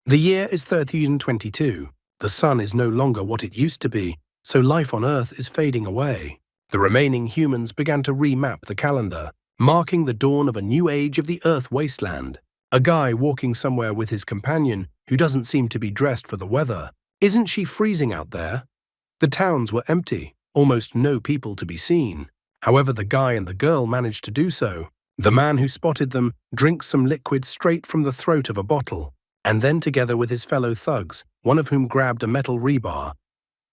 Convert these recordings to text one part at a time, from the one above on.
The year is 3022. The sun is no longer what it used to be, so life on Earth is fading away. The remaining humans began to remap the calendar, marking the dawn of a new age of the Earth wasteland. A guy walking somewhere with his companion, who doesn't seem to be dressed for the weather. Isn't she freezing out there? The towns were empty, almost no people to be seen. However, the guy and the girl managed to do so. The man who spotted them drinks some liquid straight from the throat of a bottle, and then together with his fellow thugs, one of whom grabbed a metal rebar,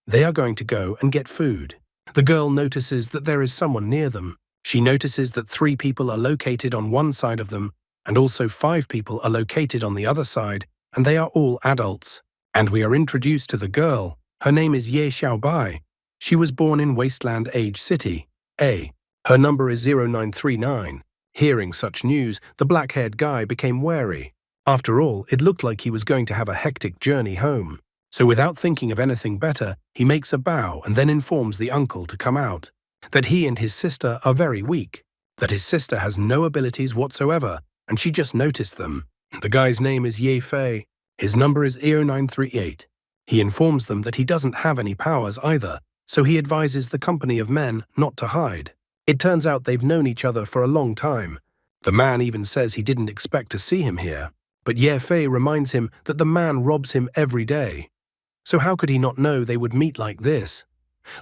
they are going to go and get food. The girl notices that there is someone near them. She notices that 3 people are located on one side of them, and also 5 people are located on the other side, and they are all adults. And we are introduced to the girl. Her name is Ye Xiaobai. She was born in Wasteland Age City, A. Her number is 0939. Hearing such news, the black-haired guy became wary. After all, it looked like he was going to have a hectic journey home. So without thinking of anything better, he makes a bow and then informs the uncle to come out. That he and his sister are very weak. That his sister has no abilities whatsoever, and she just noticed them. The guy's name is Ye Fei. His number is 0938. He informs them that he doesn't have any powers either, so he advises the company of men not to hide. It turns out they've known each other for a long time. The man even says he didn't expect to see him here. But Ye Fei reminds him that the man robs him every day. So how could he not know they would meet like this?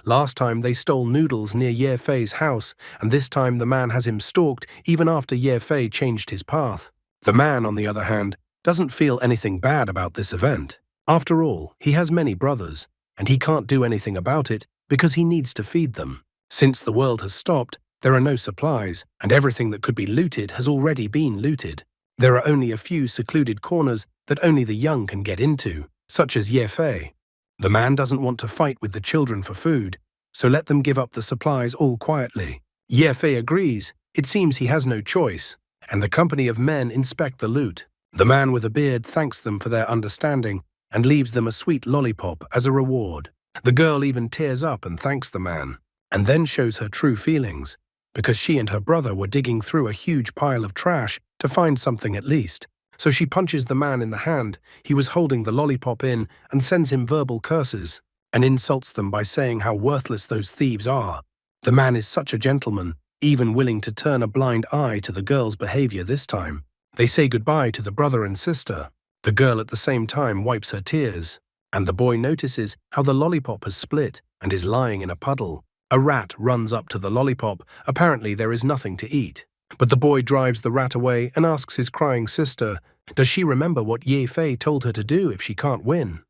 Last time they stole noodles near Ye Fei's house, and this time the man has him stalked even after Ye Fei changed his path. The man, on the other hand, doesn't feel anything bad about this event. After all, he has many brothers, and he can't do anything about it because he needs to feed them. Since the world has stopped, there are no supplies, and everything that could be looted has already been looted. There are only a few secluded corners that only the young can get into, such as Ye Fei. The man doesn't want to fight with the children for food, so let them give up the supplies all quietly. Ye Fei agrees. It seems he has no choice, and the company of men inspect the loot. The man with a beard thanks them for their understanding and leaves them a sweet lollipop as a reward. The girl even tears up and thanks the man, and then shows her true feelings, because she and her brother were digging through a huge pile of trash to find something at least. So she punches the man in the hand he was holding the lollipop in and sends him verbal curses, and insults them by saying how worthless those thieves are. The man is such a gentleman, even willing to turn a blind eye to the girl's behavior this time. They say goodbye to the brother and sister. The girl at the same time wipes her tears, and the boy notices how the lollipop has split and is lying in a puddle. A rat runs up to the lollipop. Apparently there is nothing to eat. But the boy drives the rat away and asks his crying sister, does she remember what Ye Fei told her to do if she can't win?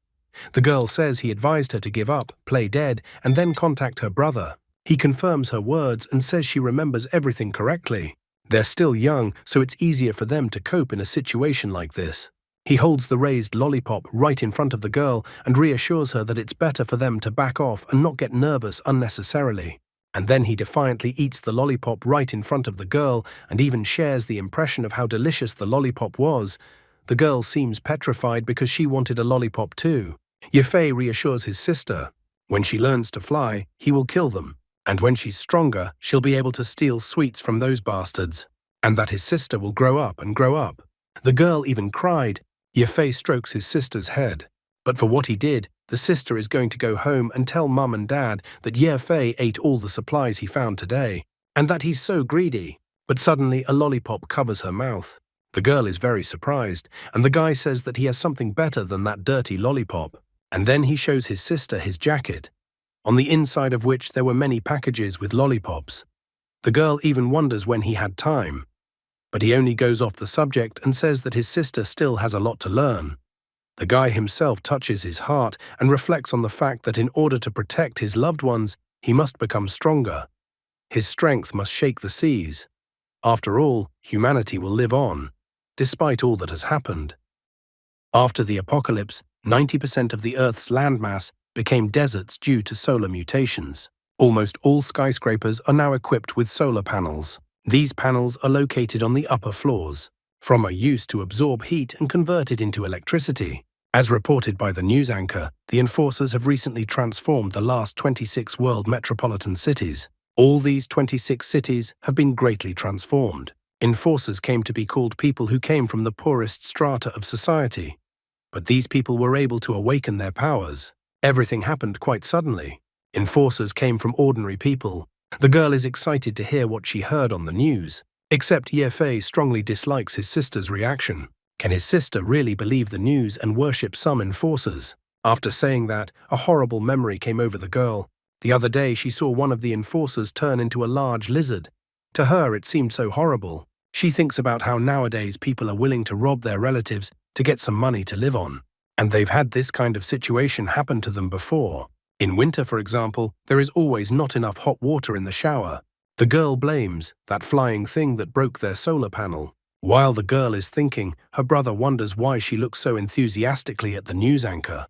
The girl says he advised her to give up, play dead, and then contact her brother. He confirms her words and says she remembers everything correctly. They're still young, so it's easier for them to cope in a situation like this. He holds the raised lollipop right in front of the girl and reassures her that it's better for them to back off and not get nervous unnecessarily. And then he defiantly eats the lollipop right in front of the girl and even shares the impression of how delicious the lollipop was. The girl seems petrified because she wanted a lollipop too. Ye Fei reassures his sister. When she learns to fly, he will kill them. And when she's stronger, she'll be able to steal sweets from those bastards. And that his sister will grow up and grow up. The girl even cried. Ye Fei strokes his sister's head. But for what he did, the sister is going to go home and tell Mum and Dad that Ye Fei ate all the supplies he found today, and that he's so greedy. But suddenly a lollipop covers her mouth. The girl is very surprised, and the guy says that he has something better than that dirty lollipop. And then he shows his sister his jacket, on the inside of which there were many packages with lollipops. The girl even wonders when he had time. But he only goes off the subject and says that his sister still has a lot to learn. The guy himself touches his heart and reflects on the fact that in order to protect his loved ones, he must become stronger. His strength must shake the seas. After all, humanity will live on, despite all that has happened. After the apocalypse, 90% of the Earth's landmass became deserts due to solar mutations. Almost all skyscrapers are now equipped with solar panels. These panels are located on the upper floors. From are used to absorb heat and convert it into electricity. As reported by the news anchor, the enforcers have recently transformed the last 26 world metropolitan cities. All these 26 cities have been greatly transformed. Enforcers came to be called people who came from the poorest strata of society. but these people were able to awaken their powers. Everything happened quite suddenly. Enforcers came from ordinary people. The girl is excited to hear what she heard on the news. Except Ye Fei strongly dislikes his sister's reaction. Can his sister really believe the news and worship some enforcers? After saying that, a horrible memory came over the girl. The other day she saw one of the enforcers turn into a large lizard. To her it seemed so horrible. She thinks about how nowadays people are willing to rob their relatives to get some money to live on. And they've had this kind of situation happen to them before. In winter, for example, there is always not enough hot water in the shower. The girl blames that flying thing that broke their solar panel. While the girl is thinking, her brother wonders why she looks so enthusiastically at the news anchor.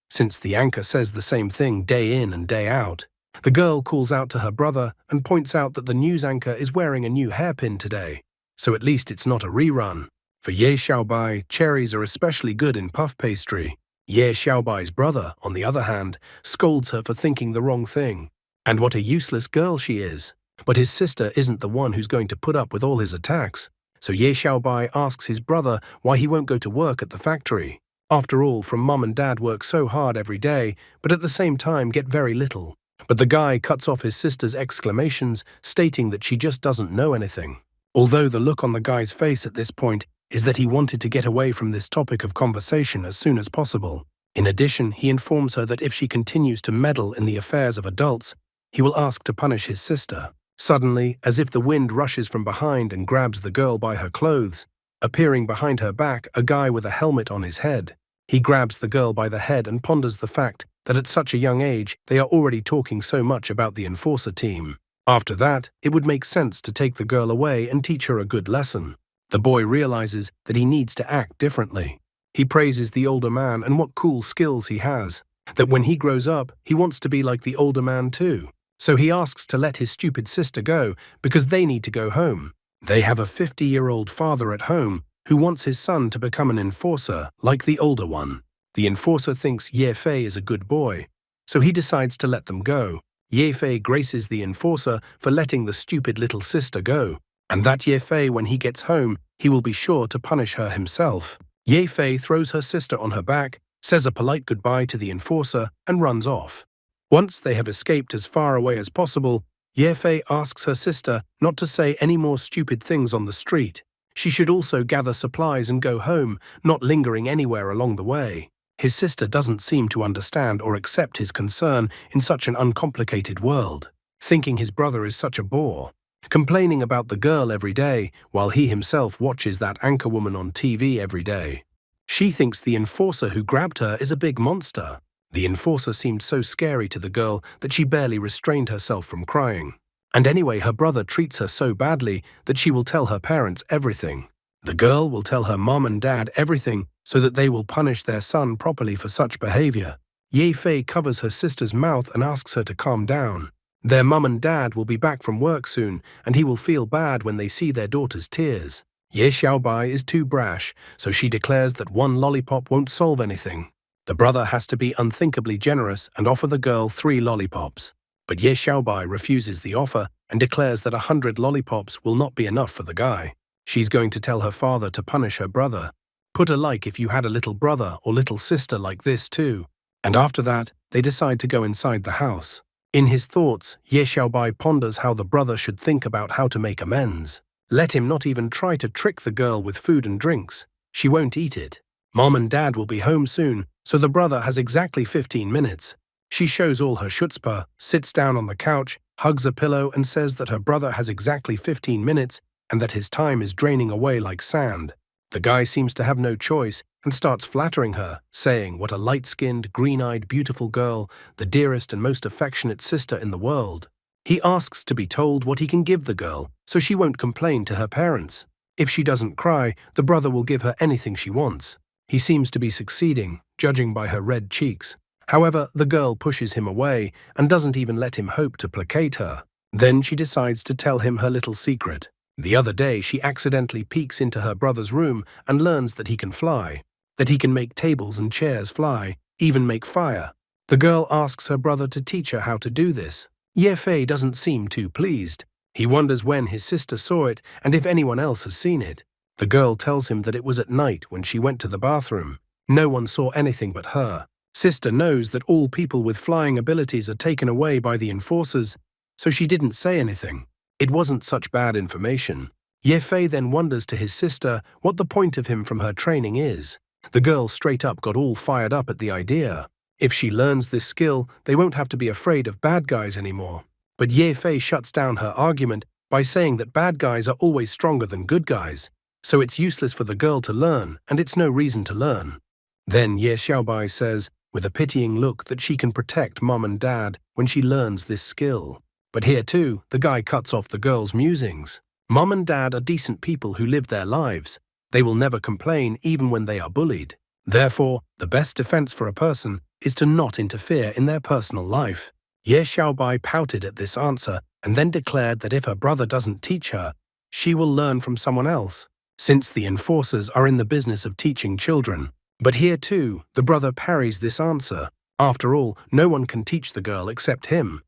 Since the anchor says the same thing day in and day out, the girl calls out to her brother and points out that the news anchor is wearing a new hairpin today. So at least it's not a rerun. For Ye Xiaobai, cherries are especially good in puff pastry. Ye Xiaobai's brother, on the other hand, scolds her for thinking the wrong thing. And what a useless girl she is. But his sister isn't the one who's going to put up with all his attacks. So Ye Xiaobai asks his brother why he won't go to work at the factory. After all, from mum and dad work so hard every day, but at the same time get very little. But the guy cuts off his sister's exclamations, stating that she just doesn't know anything. Although the look on the guy's face at this point is that he wanted to get away from this topic of conversation as soon as possible. In addition, he informs her that if she continues to meddle in the affairs of adults, he will ask to punish his sister. Suddenly, as if the wind rushes from behind and grabs the girl by her clothes, appearing behind her back a guy with a helmet on his head. He grabs the girl by the head and ponders the fact that at such a young age they are already talking so much about the enforcer team. After that, it would make sense to take the girl away and teach her a good lesson. The boy realizes that he needs to act differently. He praises the older man and what cool skills he has. That when he grows up, he wants to be like the older man too. So he asks to let his stupid sister go because they need to go home. They have a 50-year-old father at home who wants his son to become an enforcer like the older one. The enforcer thinks Ye Fei is a good boy, so he decides to let them go. Ye Fei graces the enforcer for letting the stupid little sister go, and that Ye Fei, when he gets home, he will be sure to punish her himself. Ye Fei throws her sister on her back, says a polite goodbye to the enforcer, and runs off. Once they have escaped as far away as possible, Ye Fei asks her sister not to say any more stupid things on the street. She should also gather supplies and go home, not lingering anywhere along the way. His sister doesn't seem to understand or accept his concern in such an uncomplicated world, thinking his brother is such a bore, complaining about the girl every day while he himself watches that anchorwoman on TV every day. She thinks the enforcer who grabbed her is a big monster. The enforcer seemed so scary to the girl that she barely restrained herself from crying. And anyway, her brother treats her so badly that she will tell her parents everything. The girl will tell her mom and dad everything so that they will punish their son properly for such behavior. Ye Fei covers her sister's mouth and asks her to calm down. Their mum and dad will be back from work soon, and he will feel bad when they see their daughter's tears. Ye Xiaobai is too brash, so she declares that one lollipop won't solve anything. The brother has to be unthinkably generous and offer the girl 3 lollipops. But Ye Xiaobai refuses the offer and declares that 100 lollipops will not be enough for the guy. She's going to tell her father to punish her brother. Put a like if you had a little brother or little sister like this too. And after that, they decide to go inside the house. In his thoughts, Ye Xiaobai ponders how the brother should think about how to make amends. Let him not even try to trick the girl with food and drinks. She won't eat it. Mom and dad will be home soon, so the brother has exactly 15 minutes. She shows all her chutzpah, sits down on the couch, hugs a pillow and says that her brother has exactly 15 minutes and that his time is draining away like sand. The guy seems to have no choice and starts flattering her, saying what a light-skinned, green-eyed, beautiful girl, the dearest and most affectionate sister in the world. He asks to be told what he can give the girl so she won't complain to her parents. If she doesn't cry, the brother will give her anything she wants. He seems to be succeeding, judging by her red cheeks. However, the girl pushes him away and doesn't even let him hope to placate her. Then she decides to tell him her little secret. The other day, she accidentally peeks into her brother's room and learns that he can fly, that he can make tables and chairs fly, even make fire. The girl asks her brother to teach her how to do this. Ye Fei doesn't seem too pleased. He wonders when his sister saw it and if anyone else has seen it. The girl tells him that it was at night when she went to the bathroom. No one saw anything but her. Sister knows that all people with flying abilities are taken away by the enforcers, so she didn't say anything. It wasn't such bad information. Ye Fei then wonders to his sister what the point of him from her training is. The girl straight up got all fired up at the idea. If she learns this skill, they won't have to be afraid of bad guys anymore. But Ye Fei shuts down her argument by saying that bad guys are always stronger than good guys, so it's useless for the girl to learn, and it's no reason to learn. Then Ye Xiaobai says, with a pitying look, that she can protect mom and dad when she learns this skill. But here too, the guy cuts off the girl's musings. Mom and dad are decent people who live their lives. They will never complain even when they are bullied. Therefore, the best defense for a person is to not interfere in their personal life. Ye Xiaobai pouted at this answer and then declared that if her brother doesn't teach her, she will learn from someone else, since the enforcers are in the business of teaching children. But here too, the brother parries this answer. After all, no one can teach the girl except him.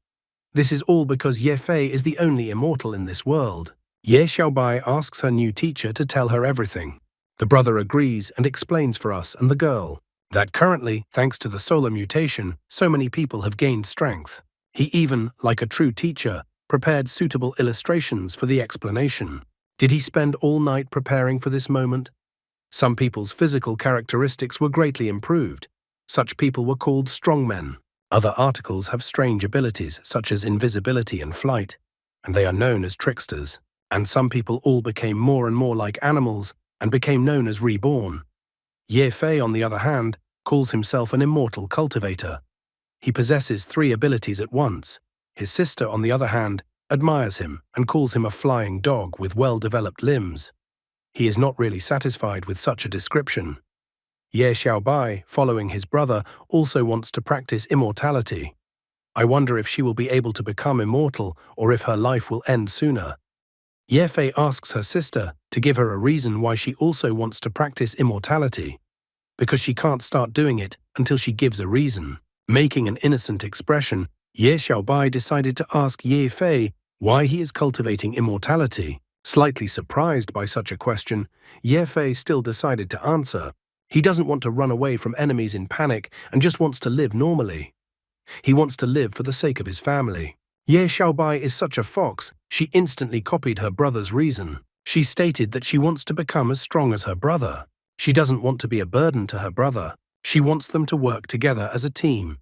This is all because Ye Fei is the only immortal in this world. Ye Xiaobai asks her new teacher to tell her everything. The brother agrees and explains for us and the girl that currently, thanks to the solar mutation, so many people have gained strength. He even, like a true teacher, prepared suitable illustrations for the explanation. Did he spend all night preparing for this moment? Some people's physical characteristics were greatly improved. Such people were called strongmen. Other articles have strange abilities such as invisibility and flight, and they are known as tricksters. And some people all became more and more like animals and became known as reborn. Ye Fei, on the other hand, calls himself an immortal cultivator. He possesses 3 abilities at once. His sister, on the other hand, admires him and calls him a flying dog with well-developed limbs. He is not really satisfied with such a description. Ye Xiaobai, following his brother, also wants to practice immortality. I wonder if she will be able to become immortal or if her life will end sooner. Ye Fei asks her sister to give her a reason why she also wants to practice immortality, because she can't start doing it until she gives a reason. Making an innocent expression, Ye Xiaobai decided to ask Ye Fei why he is cultivating immortality. Slightly surprised by such a question, Ye Fei still decided to answer. He doesn't want to run away from enemies in panic and just wants to live normally. He wants to live for the sake of his family. Ye Xiaobai is such a fox, she instantly copied her brother's reason. She stated that she wants to become as strong as her brother. She doesn't want to be a burden to her brother. She wants them to work together as a team.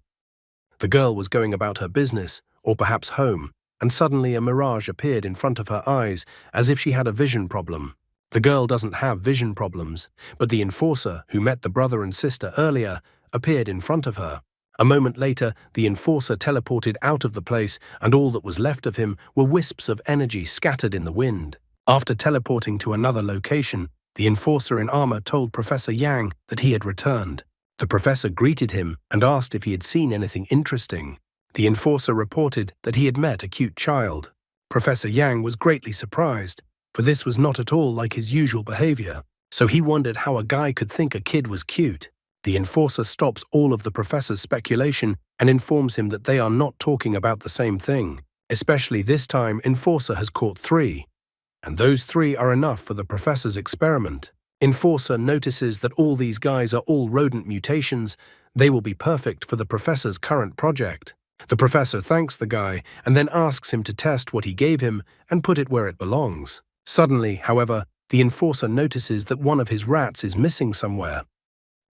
The girl was going about her business, or perhaps home, and suddenly a mirage appeared in front of her eyes as if she had a vision problem. The girl doesn't have vision problems, but the enforcer, who met the brother and sister earlier, appeared in front of her. A moment later, the enforcer teleported out of the place, and all that was left of him were wisps of energy scattered in the wind. After teleporting to another location, the enforcer in armor told Professor Yang that he had returned. The professor greeted him and asked if he had seen anything interesting. The enforcer reported that he had met a cute child. Professor Yang was greatly surprised, for this was not at all like his usual behavior, so he wondered how a guy could think a kid was cute. The enforcer stops all of the professor's speculation and informs him that they are not talking about the same thing. Especially this time, enforcer has caught 3, and those 3 are enough for the professor's experiment. Enforcer notices that all these guys are all rodent mutations. They will be perfect for the professor's current project. The professor thanks the guy and then asks him to test what he gave him and put it where it belongs. Suddenly, however, the enforcer notices that one of his rats is missing somewhere.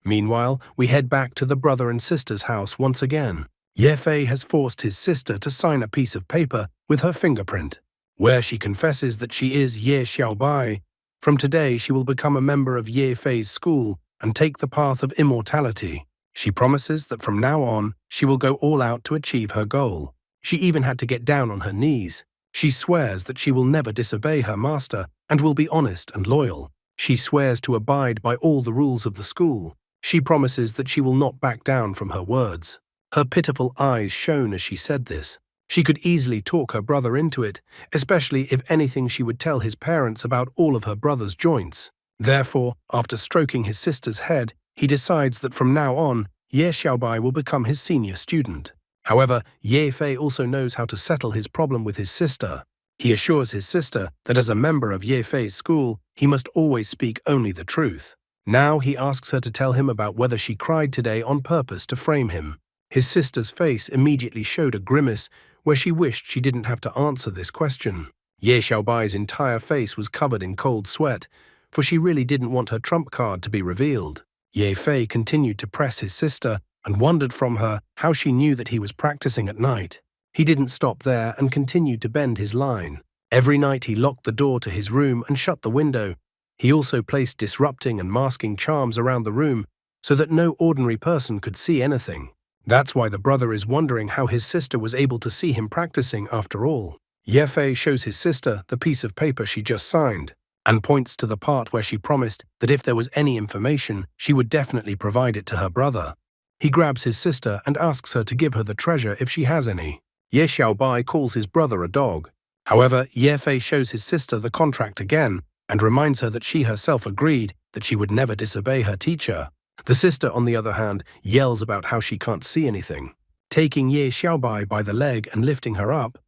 Meanwhile, we head back to the brother and sister's house once again. Ye Fei has forced his sister to sign a piece of paper with her fingerprint, where she confesses that she is Ye Xiaobai. From today, she will become a member of Ye Fei's school and take the path of immortality. She promises that from now on, she will go all out to achieve her goal. She even had to get down on her knees. She swears that she will never disobey her master and will be honest and loyal. She swears to abide by all the rules of the school. She promises that she will not back down from her words. Her pitiful eyes shone as she said this. She could easily talk her brother into it, especially if anything she would tell his parents about all of her brother's joints. Therefore, after stroking his sister's head, he decides that from now on, Ye Xiaobai will become his senior student. However, Ye Fei also knows how to settle his problem with his sister. He assures his sister that as a member of Ye Fei's school, he must always speak only the truth. Now he asks her to tell him about whether she cried today on purpose to frame him. His sister's face immediately showed a grimace where she wished she didn't have to answer this question. Ye Xiaobai's entire face was covered in cold sweat, for she really didn't want her trump card to be revealed. Ye Fei continued to press his sister and wondered from her how she knew that he was practicing at night. He didn't stop there and continued to bend his line. Every night he locked the door to his room and shut the window. He also placed disrupting and masking charms around the room so that no ordinary person could see anything. That's why the brother is wondering how his sister was able to see him practicing after all. Ye Fei shows his sister the piece of paper she just signed and points to the part where she promised that if there was any information, she would definitely provide it to her brother. He grabs his sister and asks her to give her the treasure if she has any. Ye Xiaobai calls his brother a dog. However, Ye Fei shows his sister the contract again and reminds her that she herself agreed that she would never disobey her teacher. The sister, on the other hand, yells about how she can't see anything. Taking Ye Xiaobai by the leg and lifting her up,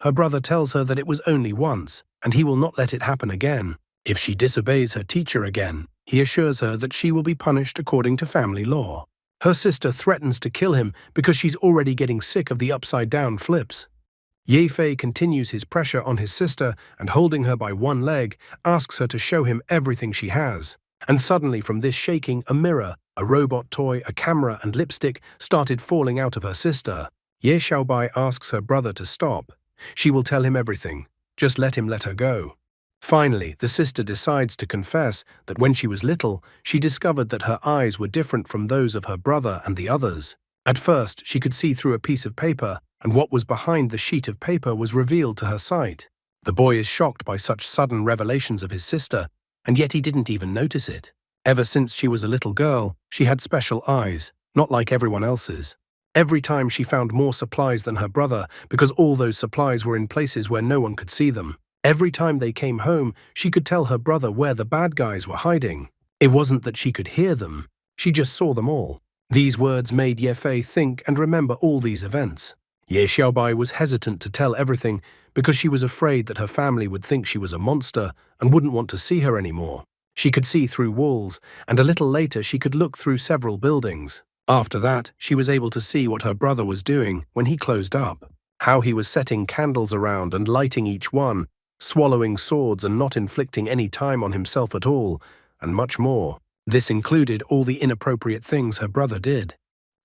her brother tells her that it was only once, and he will not let it happen again. If she disobeys her teacher again, he assures her that she will be punished according to family law. Her sister threatens to kill him because she's already getting sick of the upside-down flips. Ye Fei continues his pressure on his sister and, holding her by one leg, asks her to show him everything she has. And suddenly from this shaking, a mirror, a robot toy, a camera and lipstick started falling out of her sister. Ye Xiaobai asks her brother to stop. She will tell him everything. Just let him let her go. Finally, the sister decides to confess that when she was little, she discovered that her eyes were different from those of her brother and the others. At first, she could see through a piece of paper, and what was behind the sheet of paper was revealed to her sight. The boy is shocked by such sudden revelations of his sister, and yet he didn't even notice it. Ever since she was a little girl, she had special eyes, not like everyone else's. Every time she found more supplies than her brother because all those supplies were in places where no one could see them. Every time they came home, she could tell her brother where the bad guys were hiding. It wasn't that she could hear them, she just saw them all. These words made Ye Fei think and remember all these events. Ye Xiaobai was hesitant to tell everything because she was afraid that her family would think she was a monster and wouldn't want to see her anymore. She could see through walls, and a little later she could look through several buildings. After that, she was able to see what her brother was doing when he closed up, how he was setting candles around and lighting each one, swallowing swords and not inflicting any time on himself at all, and much more. This included all the inappropriate things her brother did.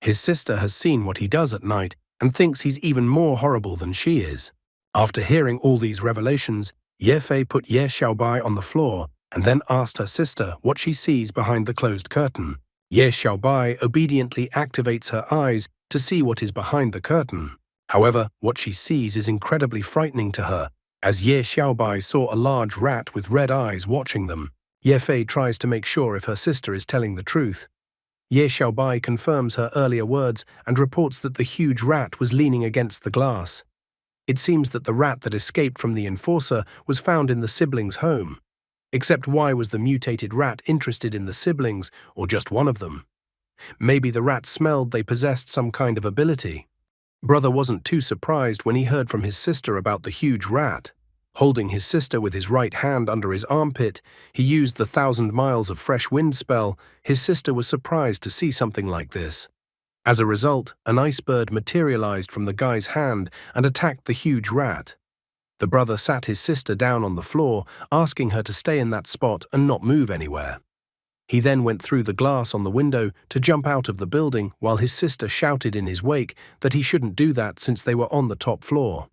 His sister has seen what he does at night and thinks he's even more horrible than she is. After hearing all these revelations, Ye Fei put Ye Xiaobai on the floor and then asked her sister what she sees behind the closed curtain. Ye Xiaobai obediently activates her eyes to see what is behind the curtain. However, what she sees is incredibly frightening to her, as Ye Xiaobai saw a large rat with red eyes watching them. Ye Fei tries to make sure if her sister is telling the truth. Ye Xiaobai confirms her earlier words and reports that the huge rat was leaning against the glass. It seems that the rat that escaped from the enforcer was found in the siblings' home. Except why was the mutated rat interested in the siblings, or just one of them? Maybe the rat smelled they possessed some kind of ability. Brother wasn't too surprised when he heard from his sister about the huge rat. Holding his sister with his right hand under his armpit, he used the 1,000 miles of fresh wind spell. His sister was surprised to see something like this. As a result, an ice bird materialized from the guy's hand and attacked the huge rat. The brother sat his sister down on the floor, asking her to stay in that spot and not move anywhere. He then went through the glass on the window to jump out of the building while his sister shouted in his wake that he shouldn't do that since they were on the top floor.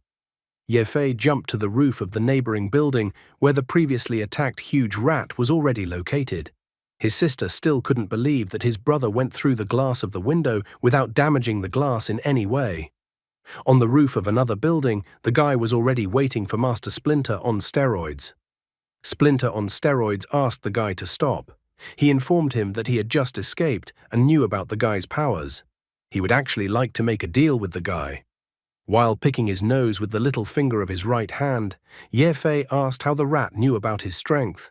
Ye Fei jumped to the roof of the neighboring building where the previously attacked huge rat was already located. His sister still couldn't believe that his brother went through the glass of the window without damaging the glass in any way. On the roof of another building, the guy was already waiting for Master Splinter on steroids. Splinter on steroids asked the guy to stop. He informed him that he had just escaped and knew about the guy's powers. He would actually like to make a deal with the guy. While picking his nose with the little finger of his right hand, Ye Fei asked how the rat knew about his strength.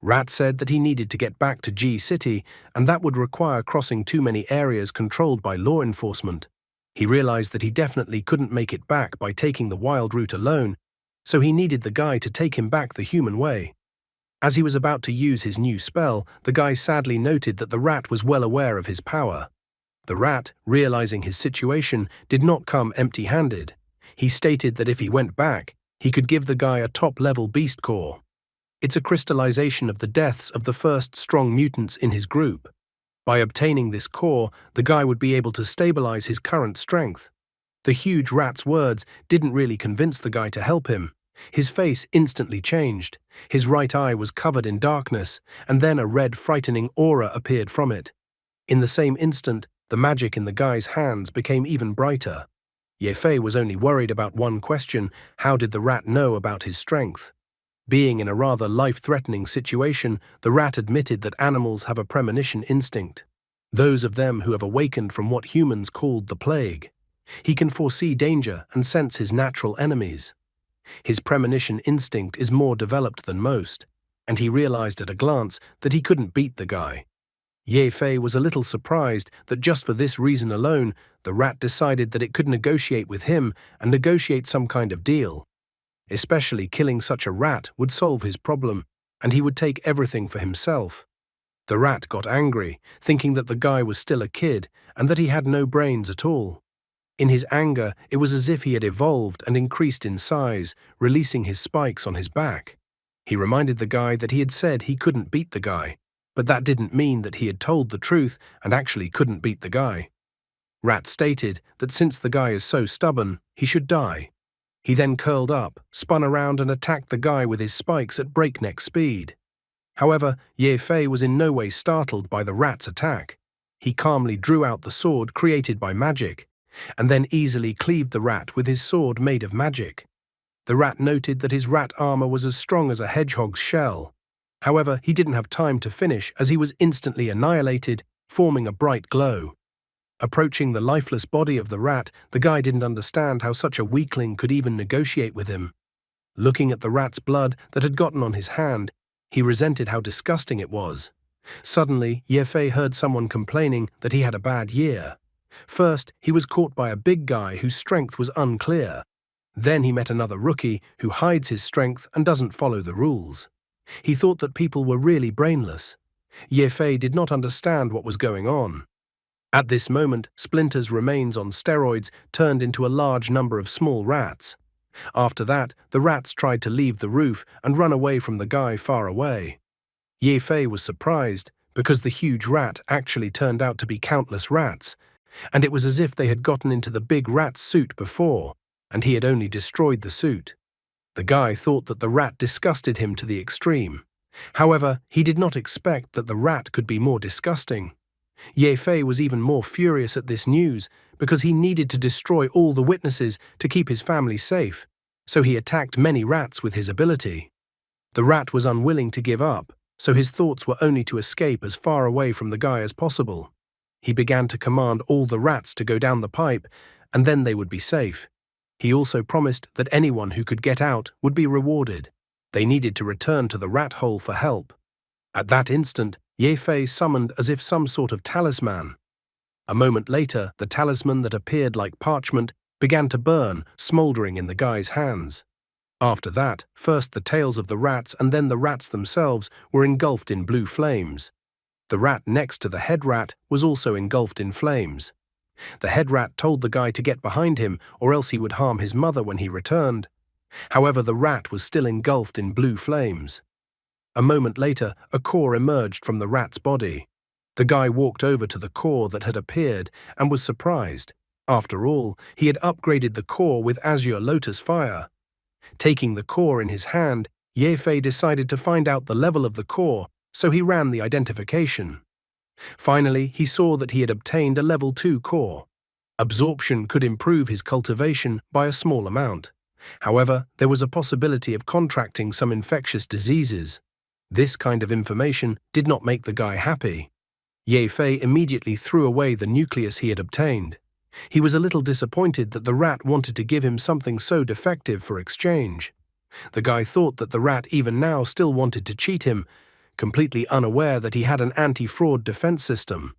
Rat said that he needed to get back to G City, and that would require crossing too many areas controlled by law enforcement. He realized that he definitely couldn't make it back by taking the wild route alone, so he needed the guy to take him back the human way. As he was about to use his new spell, the guy sadly noted that the rat was well aware of his power. The rat, realizing his situation, did not come empty-handed. He stated that if he went back, he could give the guy a top-level beast core. It's a crystallization of the deaths of the first strong mutants in his group. By obtaining this core, the guy would be able to stabilize his current strength. The huge rat's words didn't really convince the guy to help him. His face instantly changed. His right eye was covered in darkness, and then a red, frightening aura appeared from it. In the same instant, the magic in the guy's hands became even brighter. Ye Fei was only worried about one question: how did the rat know about his strength? Being in a rather life-threatening situation, the rat admitted that animals have a premonition instinct. Those of them who have awakened from what humans called the plague. He can foresee danger and sense his natural enemies. His premonition instinct is more developed than most, and he realized at a glance that he couldn't beat the guy. Ye Fei was a little surprised that just for this reason alone, the rat decided that it could negotiate with him and negotiate some kind of deal. Especially killing such a rat would solve his problem, and he would take everything for himself. The rat got angry, thinking that the guy was still a kid and that he had no brains at all. In his anger, it was as if he had evolved and increased in size, releasing his spikes on his back. He reminded the guy that he had said he couldn't beat the guy, but that didn't mean that he had told the truth and actually couldn't beat the guy. Rat stated that since the guy is so stubborn, he should die. He then curled up, spun around and attacked the guy with his spikes at breakneck speed. However, Ye Fei was in no way startled by the rat's attack. He calmly drew out the sword created by magic, and then easily cleaved the rat with his sword made of magic. The rat noted that his rat armor was as strong as a hedgehog's shell. However, he didn't have time to finish as he was instantly annihilated, forming a bright glow. Approaching the lifeless body of the rat, the guy didn't understand how such a weakling could even negotiate with him. Looking at the rat's blood that had gotten on his hand, he resented how disgusting it was. Suddenly, Ye Fei heard someone complaining that he had a bad year. First, he was caught by a big guy whose strength was unclear. Then he met another rookie who hides his strength and doesn't follow the rules. He thought that people were really brainless. Ye Fei did not understand what was going on. At this moment, Splinter's remains on steroids turned into a large number of small rats. After that, the rats tried to leave the roof and run away from the guy far away. Ye Fei was surprised because the huge rat actually turned out to be countless rats, and it was as if they had gotten into the big rat's suit before, and he had only destroyed the suit. The guy thought that the rat disgusted him to the extreme. However, he did not expect that the rat could be more disgusting. Ye Fei was even more furious at this news because he needed to destroy all the witnesses to keep his family safe, so he attacked many rats with his ability. The rat was unwilling to give up, so his thoughts were only to escape as far away from the guy as possible. He began to command all the rats to go down the pipe, and then they would be safe. He also promised that anyone who could get out would be rewarded. They needed to return to the rat hole for help. At that instant, Ye Fei summoned as if some sort of talisman. A moment later, the talisman that appeared like parchment began to burn, smoldering in the guy's hands. After that, first the tails of the rats and then the rats themselves were engulfed in blue flames. The rat next to the head rat was also engulfed in flames. The head rat told the guy to get behind him or else he would harm his mother when he returned. However, the rat was still engulfed in blue flames. A moment later, a core emerged from the rat's body. The guy walked over to the core that had appeared and was surprised. After all, he had upgraded the core with Azure Lotus Fire. Taking the core in his hand, Ye Fei decided to find out the level of the core, so he ran the identification. Finally, he saw that he had obtained a level 2 core. Absorption could improve his cultivation by a small amount. However, there was a possibility of contracting some infectious diseases. This kind of information did not make the guy happy. Ye Fei immediately threw away the nucleus he had obtained. He was a little disappointed that the rat wanted to give him something so defective for exchange. The guy thought that the rat even now still wanted to cheat him, completely unaware that he had an anti-fraud defense system.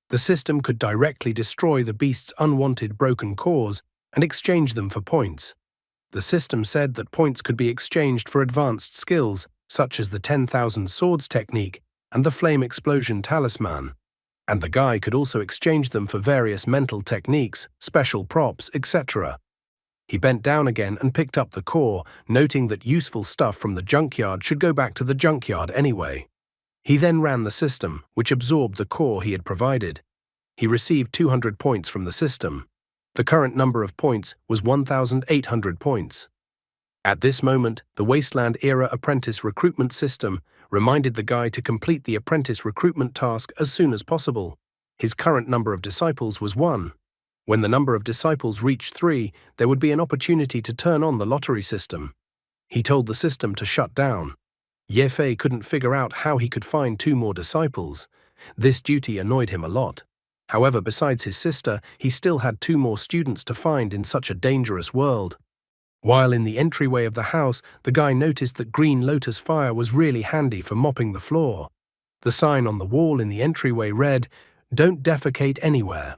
The system could directly destroy the beast's unwanted broken cores and exchange them for points. The system said that points could be exchanged for advanced skills, such as the 10,000 swords technique and the flame explosion talisman, and the guy could also exchange them for various mental techniques, special props, etc. He bent down again and picked up the core, noting that useful stuff from the junkyard should go back to the junkyard anyway. He then ran the system, which absorbed the core he had provided. He received 200 points from the system. The current number of points was 1,800 points. At this moment, the Wasteland-era apprentice recruitment system reminded the guy to complete the apprentice recruitment task as soon as possible. His current number of disciples was 1. When the number of disciples reached 3, there would be an opportunity to turn on the lottery system. He told the system to shut down. Ye Fei couldn't figure out how he could find 2 more disciples. This duty annoyed him a lot. However, besides his sister, he still had 2 more students to find in such a dangerous world. While in the entryway of the house, the guy noticed that green lotus fire was really handy for mopping the floor. The sign on the wall in the entryway read, "Don't defecate anywhere."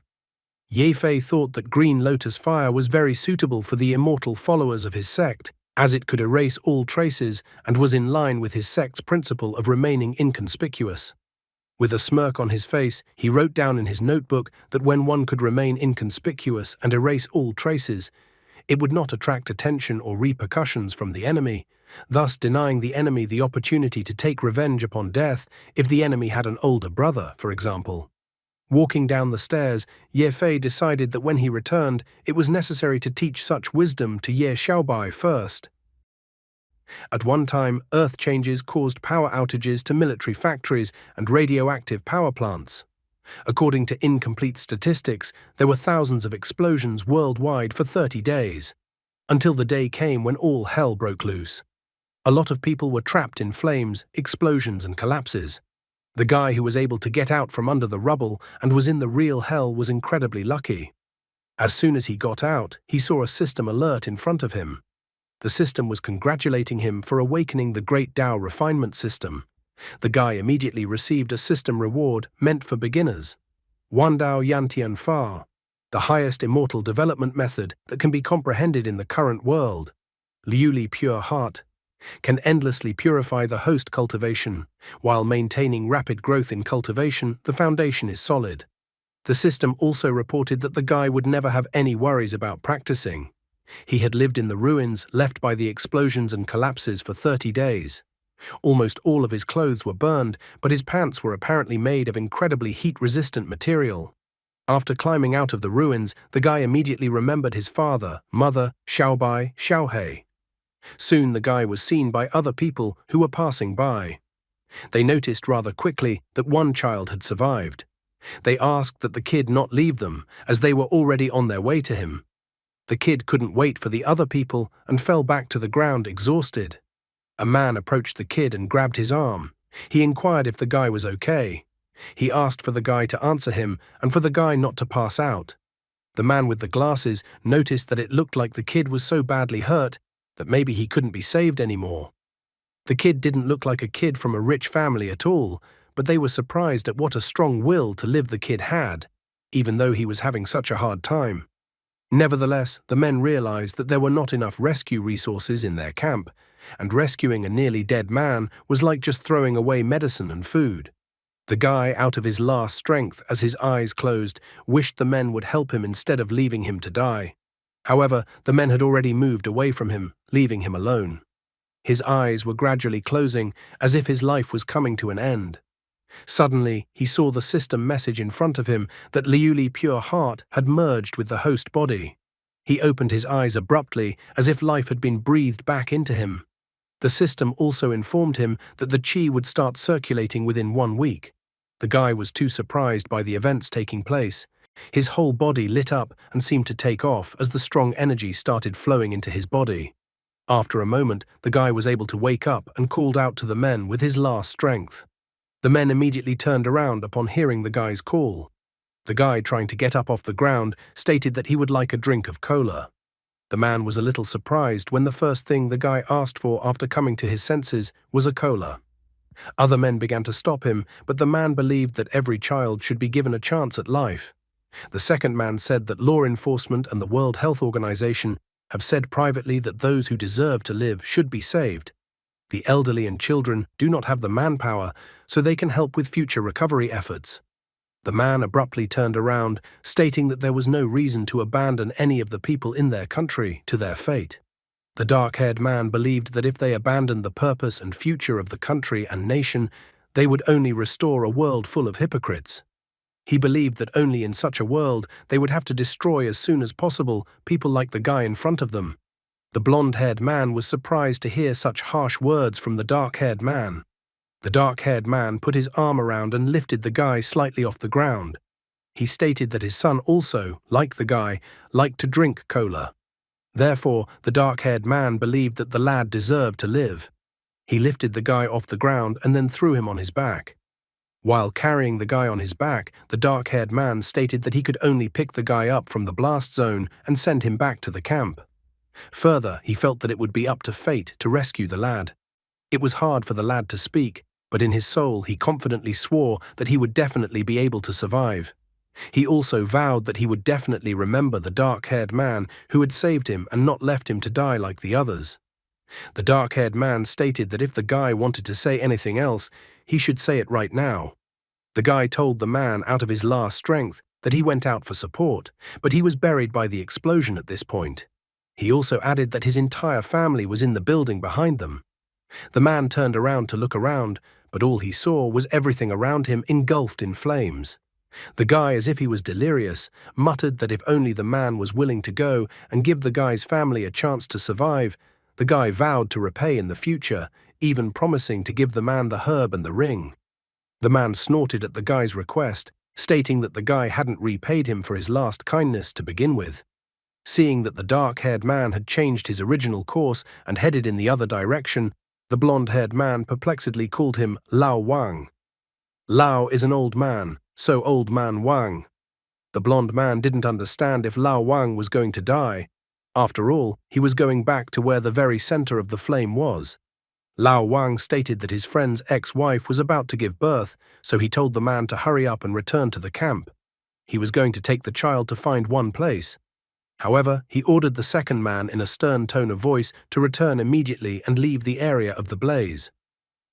Ye Fei thought that green lotus fire was very suitable for the immortal followers of his sect, as it could erase all traces and was in line with his sect's principle of remaining inconspicuous. With a smirk on his face, he wrote down in his notebook that when one could remain inconspicuous and erase all traces, it would not attract attention or repercussions from the enemy, thus denying the enemy the opportunity to take revenge upon death if the enemy had an older brother, for example. Walking down the stairs, Ye Fei decided that when he returned, it was necessary to teach such wisdom to Ye Xiaobai first. At one time, earth changes caused power outages to military factories and radioactive power plants. According to incomplete statistics, there were thousands of explosions worldwide for 30 days, until the day came when all hell broke loose. A lot of people were trapped in flames, explosions, and collapses. The guy who was able to get out from under the rubble and was in the real hell was incredibly lucky. As soon as he got out, he saw a system alert in front of him. The system was congratulating him for awakening the Great Tao refinement system. The guy immediately received a system reward meant for beginners. Wandao Yantian Fa, the highest immortal development method that can be comprehended in the current world. Liuli Pure Heart can endlessly purify the host cultivation. While maintaining rapid growth in cultivation, the foundation is solid. The system also reported that the guy would never have any worries about practicing. He had lived in the ruins left by the explosions and collapses for 30 days. Almost all of his clothes were burned, but his pants were apparently made of incredibly heat-resistant material. After climbing out of the ruins, the guy immediately remembered his father, mother, Xiaobai, Xiaohei. Soon the guy was seen by other people who were passing by. They noticed rather quickly that one child had survived. They asked that the kid not leave them, as they were already on their way to him. The kid couldn't wait for the other people and fell back to the ground exhausted. A man approached the kid and grabbed his arm. He inquired if the guy was okay. He asked for the guy to answer him and for the guy not to pass out. The man with the glasses noticed that it looked like the kid was so badly hurt that maybe he couldn't be saved anymore. The kid didn't look like a kid from a rich family at all, but they were surprised at what a strong will to live the kid had, even though he was having such a hard time. Nevertheless, the men realized that there were not enough rescue resources in their camp, and rescuing a nearly dead man was like just throwing away medicine and food. The guy, out of his last strength, as his eyes closed, wished the men would help him instead of leaving him to die. However, the men had already moved away from him, leaving him alone. His eyes were gradually closing, as if his life was coming to an end. Suddenly, he saw the system message in front of him that Liuli Pure Heart had merged with the host body. He opened his eyes abruptly, as if life had been breathed back into him. The system also informed him that the qi would start circulating within 1 week. The guy was too surprised by the events taking place. His whole body lit up and seemed to take off as the strong energy started flowing into his body. After a moment, the guy was able to wake up and called out to the men with his last strength. The men immediately turned around upon hearing the guy's call. The guy, trying to get up off the ground, stated that he would like a drink of cola. The man was a little surprised when the first thing the guy asked for after coming to his senses was a cola. Other men began to stop him, but the man believed that every child should be given a chance at life. The second man said that law enforcement and the World Health Organization have said privately that those who deserve to live should be saved. The elderly and children do not have the manpower, so they can help with future recovery efforts. The man abruptly turned around, stating that there was no reason to abandon any of the people in their country to their fate. The dark-haired man believed that if they abandoned the purpose and future of the country and nation, they would only restore a world full of hypocrites. He believed that only in such a world they would have to destroy as soon as possible people like the guy in front of them. The blonde-haired man was surprised to hear such harsh words from the dark-haired man. The dark-haired man put his arm around and lifted the guy slightly off the ground. He stated that his son also, like the guy, liked to drink cola. Therefore, the dark-haired man believed that the lad deserved to live. He lifted the guy off the ground and then threw him on his back. While carrying the guy on his back, the dark-haired man stated that he could only pick the guy up from the blast zone and send him back to the camp. Further, he felt that it would be up to fate to rescue the lad. It was hard for the lad to speak, but in his soul he confidently swore that he would definitely be able to survive. He also vowed that he would definitely remember the dark-haired man who had saved him and not left him to die like the others. The dark-haired man stated that if the guy wanted to say anything else, he should say it right now. The guy told the man out of his last strength that he went out for support, but he was buried by the explosion at this point. He also added that his entire family was in the building behind them. The man turned around to look around, but all he saw was everything around him engulfed in flames. The guy, as if he was delirious, muttered that if only the man was willing to go and give the guy's family a chance to survive, the guy vowed to repay in the future, even promising to give the man the herb and the ring. The man snorted at the guy's request, stating that the guy hadn't repaid him for his last kindness to begin with. Seeing that the dark-haired man had changed his original course and headed in the other direction, the blonde-haired man perplexedly called him Lao Wang. Lao is an old man, so old man Wang. The blonde man didn't understand if Lao Wang was going to die. After all, he was going back to where the very center of the flame was. Lao Wang stated that his friend's ex-wife was about to give birth, so he told the man to hurry up and return to the camp. He was going to take the child to find one place. However, he ordered the second man in a stern tone of voice to return immediately and leave the area of the blaze.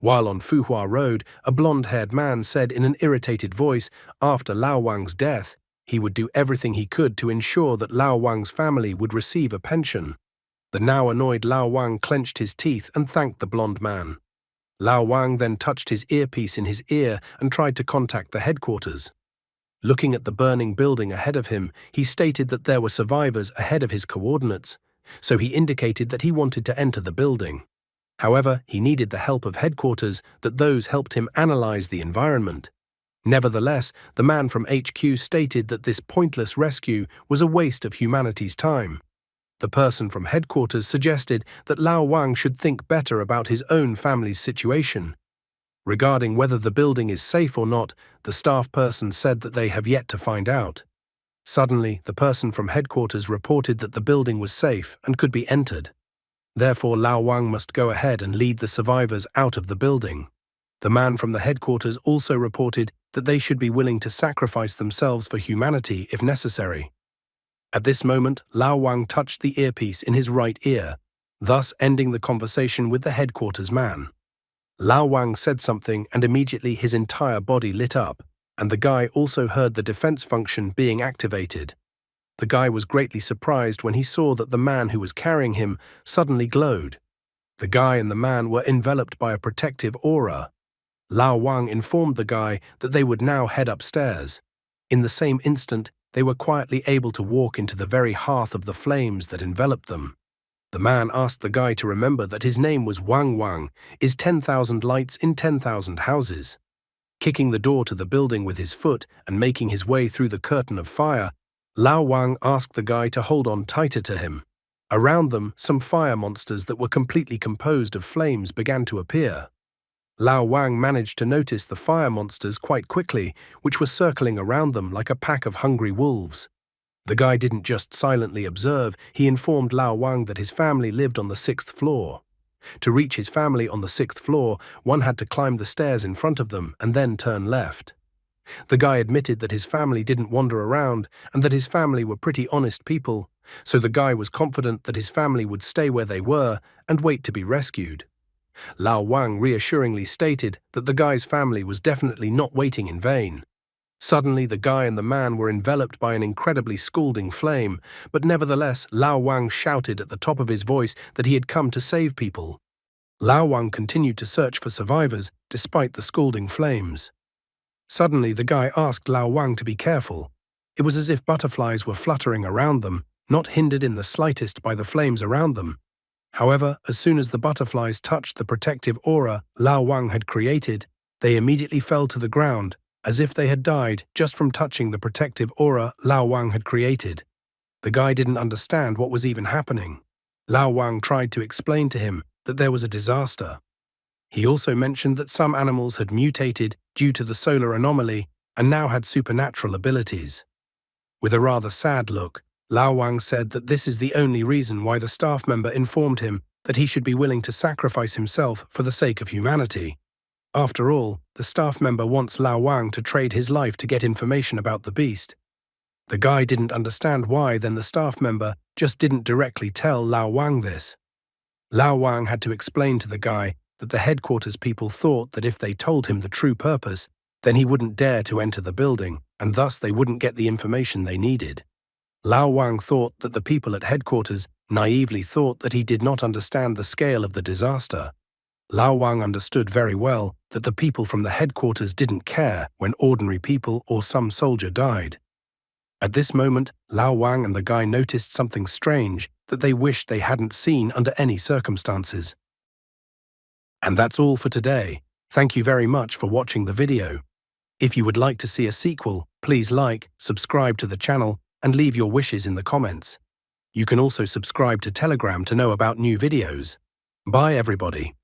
While on Fuhua Road, a blonde-haired man said in an irritated voice, after Lao Wang's death, he would do everything he could to ensure that Lao Wang's family would receive a pension. The now annoyed Lao Wang clenched his teeth and thanked the blonde man. Lao Wang then touched his earpiece in his ear and tried to contact the headquarters. Looking at the burning building ahead of him, he stated that there were survivors ahead of his coordinates, so he indicated that he wanted to enter the building. However, he needed the help of headquarters, that those helped him analyze the environment. Nevertheless, the man from HQ stated that this pointless rescue was a waste of humanity's time. The person from headquarters suggested that Lao Wang should think better about his own family's situation. Regarding whether the building is safe or not, the staff person said that they have yet to find out. Suddenly, the person from headquarters reported that the building was safe and could be entered. Therefore, Lao Wang must go ahead and lead the survivors out of the building. The man from the headquarters also reported that they should be willing to sacrifice themselves for humanity if necessary. At this moment, Lao Wang touched the earpiece in his right ear, thus ending the conversation with the headquarters man. Lao Wang said something and immediately his entire body lit up, and the guy also heard the defense function being activated. The guy was greatly surprised when he saw that the man who was carrying him suddenly glowed. The guy and the man were enveloped by a protective aura. Lao Wang informed the guy that they would now head upstairs. In the same instant, they were quietly able to walk into the very hearth of the flames that enveloped them. The man asked the guy to remember that his name was Wang Wang, is 10,000 lights in 10,000 houses. Kicking the door to the building with his foot and making his way through the curtain of fire, Lao Wang asked the guy to hold on tighter to him. Around them, some fire monsters that were completely composed of flames began to appear. Lao Wang managed to notice the fire monsters quite quickly, which were circling around them like a pack of hungry wolves. The guy didn't just silently observe, he informed Lao Wang that his family lived on the 6th floor. To reach his family on the 6th floor, one had to climb the stairs in front of them and then turn left. The guy admitted that his family didn't wander around and that his family were pretty honest people, so the guy was confident that his family would stay where they were and wait to be rescued. Lao Wang reassuringly stated that the guy's family was definitely not waiting in vain. Suddenly, the guy and the man were enveloped by an incredibly scalding flame, but nevertheless, Lao Wang shouted at the top of his voice that he had come to save people. Lao Wang continued to search for survivors despite the scalding flames. Suddenly, the guy asked Lao Wang to be careful. It was as if butterflies were fluttering around them, not hindered in the slightest by the flames around them. However, as soon as the butterflies touched the protective aura Lao Wang had created, they immediately fell to the ground, as if they had died just from touching the protective aura Lao Wang had created. The guy didn't understand what was even happening. Lao Wang tried to explain to him that there was a disaster. He also mentioned that some animals had mutated due to the solar anomaly and now had supernatural abilities. With a rather sad look, Lao Wang said that this is the only reason why the staff member informed him that he should be willing to sacrifice himself for the sake of humanity. After all, the staff member wants Lao Wang to trade his life to get information about the beast. The guy didn't understand why then the staff member just didn't directly tell Lao Wang this. Lao Wang had to explain to the guy that the headquarters people thought that if they told him the true purpose, then he wouldn't dare to enter the building, and thus they wouldn't get the information they needed. Lao Wang thought that the people at headquarters naively thought that he did not understand the scale of the disaster. Lao Wang understood very well that the people from the headquarters didn't care when ordinary people or some soldier died. At this moment, Lao Wang and the guy noticed something strange that they wished they hadn't seen under any circumstances. And that's all for today. Thank you very much for watching the video. If you would like to see a sequel, please like, subscribe to the channel, and leave your wishes in the comments. You can also subscribe to Telegram to know about new videos. Bye everybody.